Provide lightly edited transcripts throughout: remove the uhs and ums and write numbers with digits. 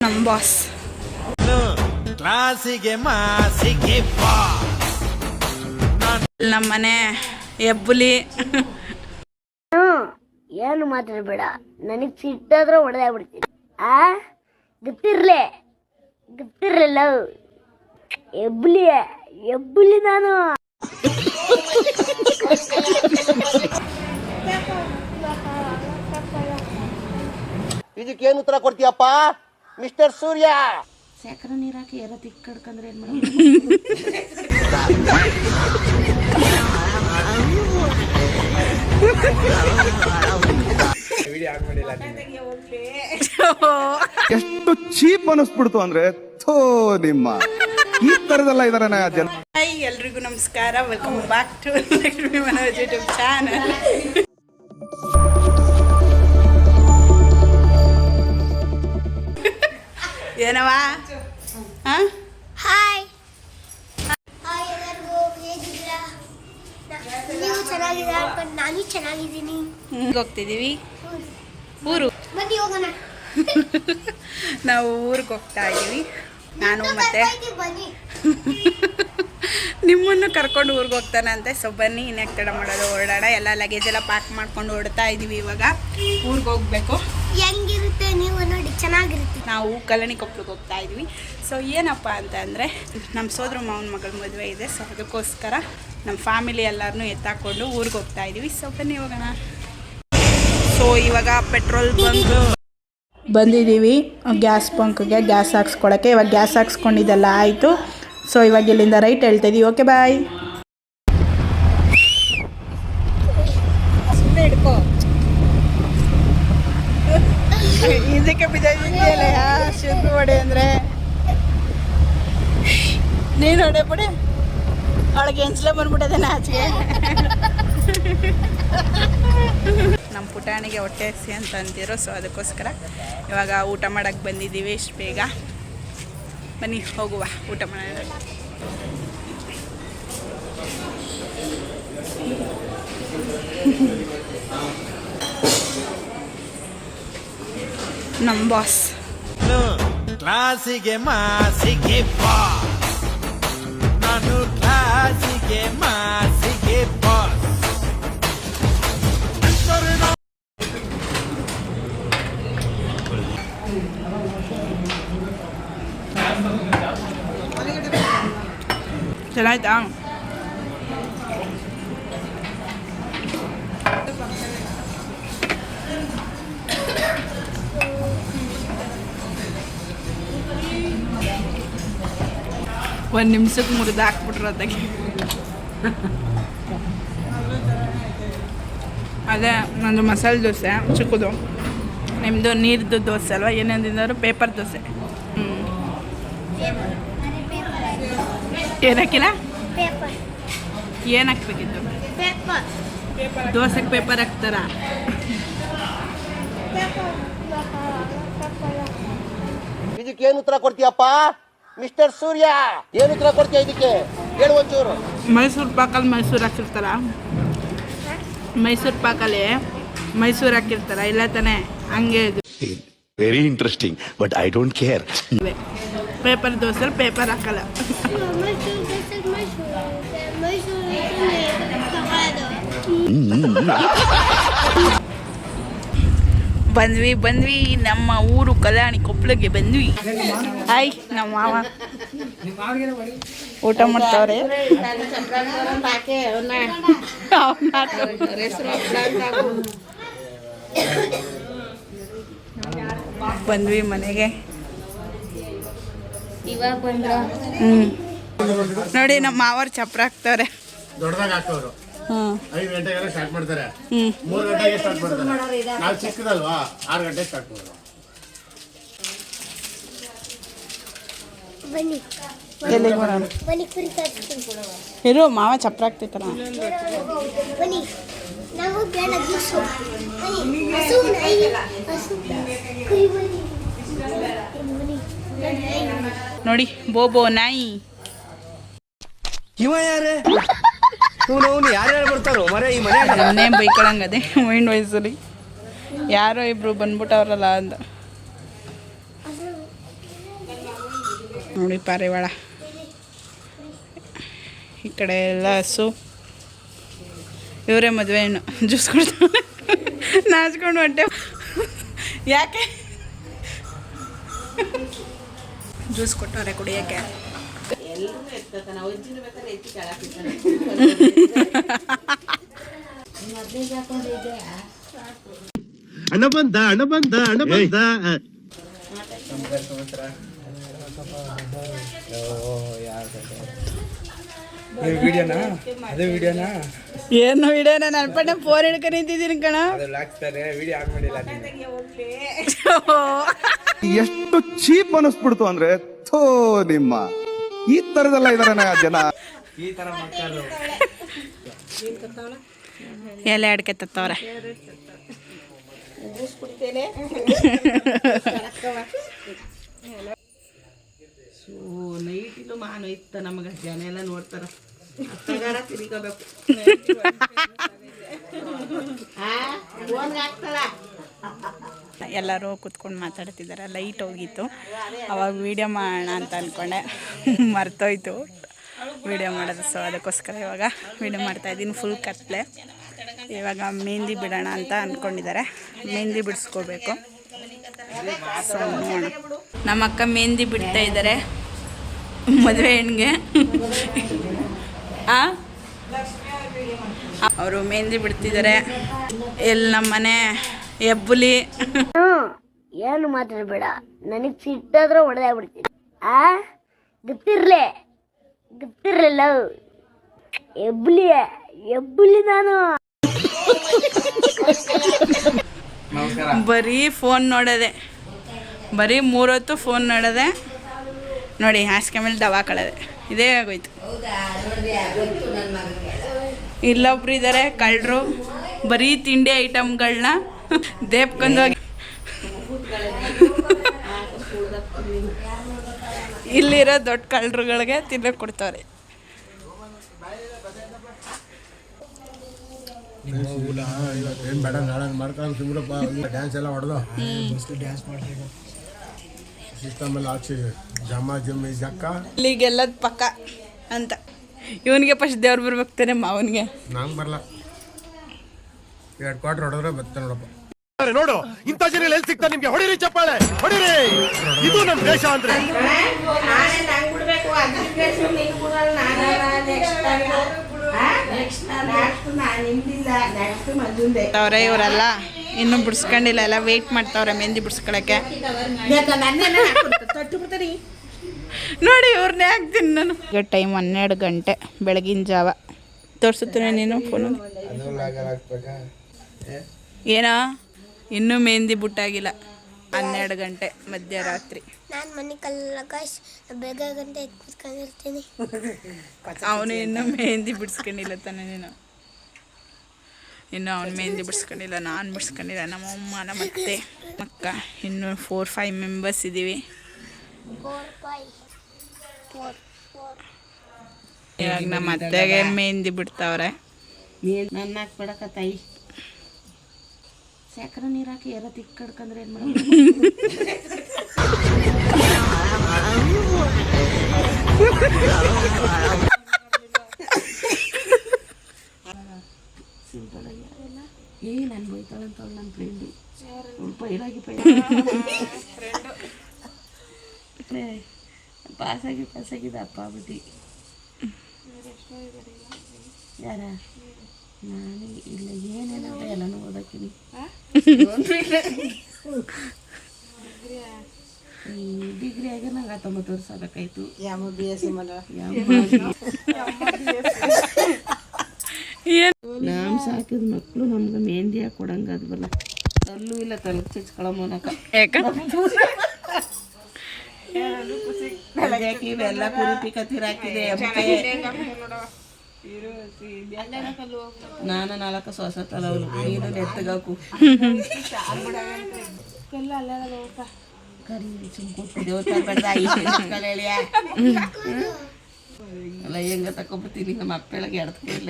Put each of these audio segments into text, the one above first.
ನಮ್ಮ ಬಾಸ್ ಕ್ಲಾಸಿಗೆ ಮಾಸಿಗೆ ಬಾ ನಮ್ಮನೆ ಎಬ್ಬುಲಿ. ಏನು ಮಾತಾಡಬೇಡ, ನನಗೆ ಸಿಟ್ಟಾದ್ರೆ ಹೊಡೆದಾಗ್ಬಿಡ್ತೀನಿ. ಗೊತ್ತಿರ್ಲಿಲ್ಲ ಎಬ್ಬುಲಿ ನಾನು. ಇದಕ್ಕೇನು ಉತ್ತರ ಕೊಡ್ತೀಯಪ್ಪ ಮಿಸ್ಟರ್ ಸೂರ್ಯ? ಸಕ್ಕರೆ ನೀರು ಹಾಕಿ ಯಾರೋ ತಿಕ್ಕಡ್ಕಂದ್ರೆ ಏನು ಮಾಡೋದು? ಎಷ್ಟು ಚೀಪ್ ಅನಿಸ್ಬಿಡ್ತು ಅಂದ್ರೆ ಥೋ ನಿಮ್ಮ ಈ ತರದೆಲ್ಲ ಇದಾರೆ ಜನ. ಹಾಯ್ ಎಲ್ರಿಗೂ ನಮಸ್ಕಾರ, welcome back to Lakshmi Manoj YouTube channel. ಏನವಾ? ಹಾಯ್ ಎಲ್ಲರಿಗೂ, ಹೇಗಿದ್ದೀರಾ? ನೀವು ಚೆನ್ನಾಗಿದ್ದೀರಾ ಅನ್ಕೊಂಡು ನಾನು ಚೆನ್ನಾಗಿದ್ದೀನಿ. ಹೋಗ್ತಿದ್ದೀವಿ ಊರು. ಬನ್ನಿ ಹೋಗೋಣ. ನಾವು ಊರಿಗೆ ಹೋಗ್ತಾ ಇದ್ದೀವಿ. ನಾನು ಮತ್ತೆ ಬನ್ನಿ. ನಿಮ್ಮನ್ನು ಕರ್ಕೊಂಡು ಊರಿಗೆ ಹೋಗ್ತಾನಂತೆ. ಸೊ ಬನ್ನಿ, ಇನ್ಯಾಕೆ ತಡ ಮಾಡೋದು, ಓಡಾಡ. ಎಲ್ಲ ಲಗೇಜ್ ಎಲ್ಲ ಪ್ಯಾಕ್ ಮಾಡ್ಕೊಂಡು ಓಡ್ತಾ ಇದ್ದೀವಿ. ಇವಾಗ ಊರಿಗೆ ಹೋಗ್ಬೇಕು. ಹೆಂಗಿರುತ್ತೆ ನೀವು ನೋಡಿ, ಚೆನ್ನಾಗಿರುತ್ತೆ. ನಾವು ಕಲ್ಲಣಿ ಕೊಪ್ಪಳಿಗೆ ಹೋಗ್ತಾ ಇದ್ವಿ. ಸೊ ಏನಪ್ಪ ಅಂತ ಅಂದರೆ ನಮ್ಮ ಸೋದರ ಮಾವನ ಮಗಳ ಮದುವೆ ಇದೆ. ಸೊ ಅದಕ್ಕೋಸ್ಕರ ನಮ್ಮ ಫ್ಯಾಮಿಲಿ ಎಲ್ಲರನ್ನೂ ಎತ್ತಾಕೊಂಡು ಊರಿಗೆ ಹೋಗ್ತಾ ಇದ್ದೀವಿ. ಸೊ ಬನ್ನಿ ಹೋಗೋಣ. ಸೊ ಇವಾಗ ಪೆಟ್ರೋಲ್ ಬಂಕ್ ಬಂದಿದ್ದೀವಿ. ಗ್ಯಾಸ್ ಬಂಕ್ಗೆ ಗ್ಯಾಸ್ ಹಾಕ್ಸ್ಕೊಳಕ್ಕೆ. ಇವಾಗ ಗ್ಯಾಸ್ ಹಾಕ್ಸ್ಕೊಂಡಿದ್ದೆಲ್ಲ ಆಯಿತು. ಸೊ ಇವಾಗ ಇಲ್ಲಿಂದ ರೈಟ್ ಹೇಳ್ತಾ ಇದ್ದೀವಿ. Okay bye. ಸುಮ್ಮನೆ ಹಿಡ್ಕೋ, ಇದಕ್ಕೆ ಬಿದ್ದಿದೆಯಲ್ಲ ಶುದ್ಧ ಹೊಡೆ ಅಂದರೆ ನೀನು ಹೊಡೆ ಬಿಡಿ. ಅವಳಿಗೆ ಎನ್ಸ್ಲೆ ಬಂದ್ಬಿಟ್ಟದೆ ನಾಚಿಗೆ. ನಮ್ಮ ಪುಟಾಣಿಗೆ ಹೊಟ್ಟೆ ಹಸಿ ಅಂತ ಅಂತಿರೋ. ಸೊ ಅದಕ್ಕೋಸ್ಕರ ಇವಾಗ ಊಟ ಮಾಡೋಕ್ಕೆ ಬಂದಿದ್ದೀವಿ. ಇಷ್ಟು ಬೇಗ ಬನ್ನಿ ಹೋಗುವ, ಊಟ ಮಾಡೋಣ. ನಮ್ಮ ಬಾಸ್ ಕ್ಲಾಸಿಗೆ ಮಾಸಿಗೆ ಬಾ, ನಾನು ಕ್ಲಾಸಿಗೆ ಮಾಸಿಗೆ ಬಾಸ್. ಚೆನ್ನಾಯ್ತಾ? ಒಂದು ನಿಮಿಷಕ್ಕೆ ಮುರಿದು ಹಾಕ್ಬಿಟ್ರು ಅದಕ್ಕೆ. ಅದೇ ನಂದು ಮಸಾಲೆ ದೋಸೆ ಚಿಕ್ಕದು, ನಿಮ್ಮದು ನೀರ್ದು ದೋಸೆ ಅಲ್ವಾ? ಏನೇನು ಪೇಪರ್ ದೋಸೆ. ಏನಕ್ಕಿಲ್ಲ? ಏನು ಹಾಕ್ಬೇಕಿತ್ತು? ದೋಸೆಗೆ ಪೇಪರ್ ಹಾಕ್ತಾರ? ಇದಕ್ಕೇನು ಉತ್ತರ ಕೊಡ್ತೀಯಪ್ಪ ಮಿಸ್ಟರ್ ಸೂರ್ಯ? ಏನು ಉತ್ತರ ಕೊಡ್ತೀಯ ಇದಕ್ಕೆ? ಹೇಳು ಒಂಚೂರು. ಮೈಸೂರು ಪಾಕಲ್ಲಿ ಮೈಸೂರು ಹಾಕಿರ್ತಾರ? ಮೈಸೂರು ಪಾಕಲ್ಲಿ ಮೈಸೂರು ಹಾಕಿರ್ತಾರ ಇಲ್ಲ ತಾನೆ? ಹಂಗೆ ಇದು very interesting, but I don't care. Paper ದೋಸೆಲಿ ಪೇಪರ್ ಹಾಕಲ್ಲ. ಬಂದ್ವಿ ನಮ್ಮ ಊರು ಕಲ್ಯಾಣಿ ಕೊಪ್ಪಳಿಗೆ ಬಂದ್ವಿ. ಹಾಯ್ ನಮ್ಮ ಮಾವ ಊಟ ಮಾಡ್ತಾವ್ರೆ. ಬಂದ್ವಿ ಮನೆಗೆ. ನೋಡಿ ನಮ್ಮ ಮಾವರು ಚಪ್ರ ಹಾಕ್ತವ್ರೆ. ದೊಡ್ಡದಾಗ ಹಾಕೋರು 5 ಗಂಟೆಗೆಲ್ಲ ಸ್ಟಾರ್ಟ್ ಮಾಡ್ತಾರೆ, 3 ಗಂಟೆಗೆ ಸ್ಟಾರ್ಟ್ ಮಾಡ್ತಾರೆ. ನಾವು ಚಿಕ್ಕದಲ್ವಾ 6 ಗಂಟೆಗೆ ಸ್ಟಾರ್ಟ್ ಮಾಡೋದು. ಇರು ಮಾವ ಚಪ್ರ ಹಾಕ್ತೈತಲ್ಲ. ನೋಡಿ ಬೋಬೋ ನಾಯಿ. ಇವ ಯಾರೇ? ಯಾರ್ಯಾರು ಬರ್ತಾರೋ ಮರೆ ಈ ಮನೆ? ನನ್ನೇ ಬೈಕೊಳಂಗದೆ ಮೈಂಡ್ ವಯಸ್ಸಲ್ಲಿ. ಯಾರೋ ಇಬ್ರು ಬಂದ್ಬಿಟ್ಟವ್ರಲ್ಲ ಅಂತ. ನೋಡಿ ಪಾರಿವಾಳ, ಈ ಕಡೆ ಎಲ್ಲ ಹಸು. ಇವರೇ ಮದುವೆ ಹೆಣ್ಣು. ಜ್ಯೂಸ್ ಕೊಡ್ತಾರೆ, ನಾಚ್ಕೊಂಡು ಹೊಟ್ಟೆ. ಯಾಕೆ ಜ್ಯೂಸ್ ಕೊಟ್ಟವ್ರೆ ಕುಡಿಯೋಕ್ಕೆ? ಹಣ ಬಂದ ಹಣ ಬಂದ ಹಣ ಬಂದ. ಏನು ವಿಡಿಯೋನ ನನ್ಪಟ್ಟೆ ಫೋನ್ ಹಿಡ್ಕೊಂಡು ನಿಂತಿದ್ದೀನಿ ಕಣ. ಎಷ್ಟು ಚೀಪ್ ಅನಿಸ್ಬಿಡ್ತು ಅಂದ್ರೆ ಥೋ ನಿಮ್ಮ ಈ ತರದೆಲ್ಲ ಇದಾರೆ ಜನ. ಎಲೆ ಅಡಿಕೆ ತತ್ತವ್ರೆ. ನೈಟಿಲು ಮಾನು ಇತ್ತ ನಮಗೆ ಜನ ಎಲ್ಲ ನೋಡ್ತಾರ. ತಿರ್ಕೋಬೇಕು ಎಲ್ಲರೂ ಕೂತ್ಕೊಂಡು ಮಾತಾಡ್ತಿದ್ದಾರೆ. ಲೈಟ್ ಹೋಗಿತ್ತು, ಅವಾಗ ವೀಡಿಯೋ ಮಾಡೋಣ ಅಂತ ಅಂದ್ಕೊಂಡೆ, ಮರ್ತೋಯ್ತು ವೀಡಿಯೋ ಮಾಡೋದು. ಸೊ ಅದಕ್ಕೋಸ್ಕರ ಇವಾಗ ವೀಡಿಯೋ ಮಾಡ್ತಾಯಿದ್ದೀನಿ. ಫುಲ್ ಕತ್ಲೆ. ಇವಾಗ ಮೆಹಂದಿ ಬಿಡೋಣ ಅಂತ ಅಂದ್ಕೊಂಡಿದ್ದಾರೆ. ಮೆಹಂದಿ ಬಿಡಿಸ್ಕೋಬೇಕು. ಸೊ ನಮ್ಮ ಅಕ್ಕ ಮೆಹಂದಿ ಬಿಡ್ತಾ ಇದ್ದಾರೆ ಮದುವೆ ಹೆಣ್ಣಿಗೆ. ಅವರು ಮೆಹಂದಿ ಬಿಡ್ತಿದ್ದಾರೆ. ಎಲ್ಲಿ ನಮ್ಮನೆ ಹೆಬ್ಬುಲಿ. ಏನು ಮಾತಾಡ್ಬೇಡ, ನನಗೆ ಸಿಟ್ಟಾದ್ರೆ ಹೊಡೆದಾಗ್ಬಿಡ್ತೀನಿ. ಗೊತ್ತಿರ್ಲಿಲ್ಲ ಹೆಬ್ಬುಲಿ ನಾನು. ಬರೀ ಫೋನ್ ನೋಡೋದೆ, ಬರೀ 3 ಹೊತ್ತು ಫೋನ್ ನೋಡೋದೆ. ನೋಡಿ ಹಾಸಿಗೆ ಮೇಲೆ ದವಾಕಳದೆ, ಇದೇ ಆಗೋಯ್ತು. ಇಲ್ಲೊಬ್ರು ಇದ್ದಾರೆ ಕಳ್ಳರು, ಬರೀ ತಿಂಡಿ ಐಟಮ್ಗಳನ್ನ ದೇಪ್ಕೊಂಡೋಗಿ ಇಲ್ಲಿರೋ ದೊಡ್ಡ ಕಳ್ಳರುಗಳಿಗೆ ತಿನ್ನಕ್ಕೆ ಕೊಡ್ತಾರೆ. ಏನ್ ಬೇಡ ನಾಳೆ ಮಾಡ್ಕೊಂಡು ಸುಮ್ಮನಪ್ಪ. ಡ್ಯಾನ್ಸ್ ಎಲ್ಲ ಹೊಡೆದು ಸಿಸ್ಟಮ್ ಎಲ್ಲ ಹಾಕ್ಸಿ ಜಮ್ಮ ಜಮ್ಮಿ ಜಕ್ಕ ಇಲ್ಲಿಗೆಲ್ಲದ ಪಕ್ಕ ಅಂತ. ಇವನಿಗೆ ಫಸ್ಟ್ ದೇವ್ರು ಬರ್ಬೇಕು ತಾನೆ ಮಾವನಿಗೆ. ನಂಗೆ ಬರಲ್ಲ. 2 ಕ್ವಾರ್ಟರ್ ಹೊಡೆದ್ರೆ ಬತ್ತ ನೋಡಪ್ಪ. ನೋಡು ಇಂಥ ಜನ ಎಲ್ಲಿ ಸಿಗ್ತಾ ನಿಮ್ಗೆ. ಹೊಡಿರಿ ಚಪ್ಪಾಳೆ ಹೊಡಿರಿ. ಇದು ನಮ್ಮ ದೇಶ ಅಂದ್ರೆ. ಅವ್ರೆ ಇವರೆಲ್ಲ ಇನ್ನೂ ಬಿಡಿಸ್ಕೊಂಡಿಲ್ಲ, ಎಲ್ಲ ವೆಯ್ಟ್ ಮಾಡ್ತಾವ್ರೆ ಮೆಹಂದಿ ಬಿಡಿಸ್ಕೊಳಕ್ಕೆ. ನೋಡಿ ಇವ್ರನ್ನೇ ಹಾಕ್ತೀನಿ ನಾನು. ಈಗ ಟೈಮ್ 12 ಗಂಟೆ ಬೆಳಗಿನ ಜಾವ. ತೋರಿಸುತ್ತೇನೆ ನೀನು ಫೋನಲ್ಲಿ. ಏನೋ ಇನ್ನೂ ಮೆಹಂದಿ ಬುಟ್ಟಾಗಿಲ್ಲ. 12 ಗಂಟೆ ಮಧ್ಯರಾತ್ರಿ. ನಾನು ಮನೆ ಕಲ್ಲಾಗ ಬೇಗ ಗಂಟೆ ಕುತ್ಕೊಂಡಿರ್ತೀನಿ. ಅವನು ಇನ್ನೂ ಮೆಹಂದಿ ಬಿಡಿಸ್ಕೊಂಡಿಲ್ಲ ತಾನೆ ನೀನು. ಇನ್ನು ಅವ್ನು ಮೆಹಂದಿ ಬಿಡಿಸ್ಕೊಂಡಿಲ್ಲ, ನಾನು ಬಿಡಿಸ್ಕೊಂಡಿಲ್ಲ. ನಮ್ಮಮ್ಮ ನಮ್ಮ ಅತ್ತೆ ಅಕ್ಕ ಇನ್ನೂ 4-5 ಮೆಂಬರ್ಸ್ ಇದ್ದೀವಿ. ಇವಾಗ ನಮ್ಮ ಅತ್ತೆಗೆ ಮೆಹಂದಿ ಬಿಡ್ತಾವ್ರೆ. ನನ್ನ ಹಾಕ್ಬಿಡಕ ತಾಯಿ. ಸಕ್ಕರೆ ನೀರು ಹಾಕಿ ಎಲ್ಲ ತಿಕ್ಕಡ್ಕಂದ್ರೆ ಏನು ಮಾಡೋದು? ಸಿಂಪಲ್ ಆಗಿ ನಾನು ಬೈತಾಳಂತ ನನ್ನ ಫ್ರೆಂಡು ಪೈರಾಗಿ ಪಾಸಾಗಿದ್ದ ಅಪ್ಪ ಆಗ್ಬಿಟ್ಟು. ಯಾರ ನಾನು ಇಲ್ಲ ಏನೇನಂತ ಎಲ್ಲನೂ ಓದಕ್ಕಿನಿ. ಡಿಗ್ರಿ ಆಗಿ ನಂಗೆ 19 ವರ್ಷ ಆಗಬೇಕಾಯ್ತು. ನಮ್ಮ ಸಾಕಿದ ಮಕ್ಕಳು ನಮ್ಗೆ ಮೆಹಂದಿ ಹಾಕಿ ಕೊಡಂಗೆ ಅದು ಬಲ್ಲ. ಅಲ್ಲೂ ಇಲ್ಲ ತಲೆಗೆ ಚಿಚ್ಕೊಳಮೋನಕ. ಇವೆಲ್ಲ ಕುರಿ ಪಿಕತ್ತಿರ ಹಾಕಿದೆ. ನಾನು 4 ಸೊಸ ತಲವಲು ನೀನು ನೆತ್ತಗಾಕು ಕರಿ ಸುಮ್ಕೂತ್ಕು ದೇವತಾರ ಬೇಡ ಹೇಳಿಯ ಅಲ್ಲ ಹೆಂಗ ತಕೊಂಬತ್ತೀನಿ. ನಮ್ಮ ಅಪ್ಪೆಳಗೆ ಎಡ್ತಲ್ಲ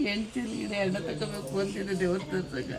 ಹೆಣ್ತಿರ್ಲಿದೆ ಎಣ್ಣ ತಗೋಬೇಕು ಅಂತಿದ್ದೆ ದೇವಸ್ಥಾನದಾಗ.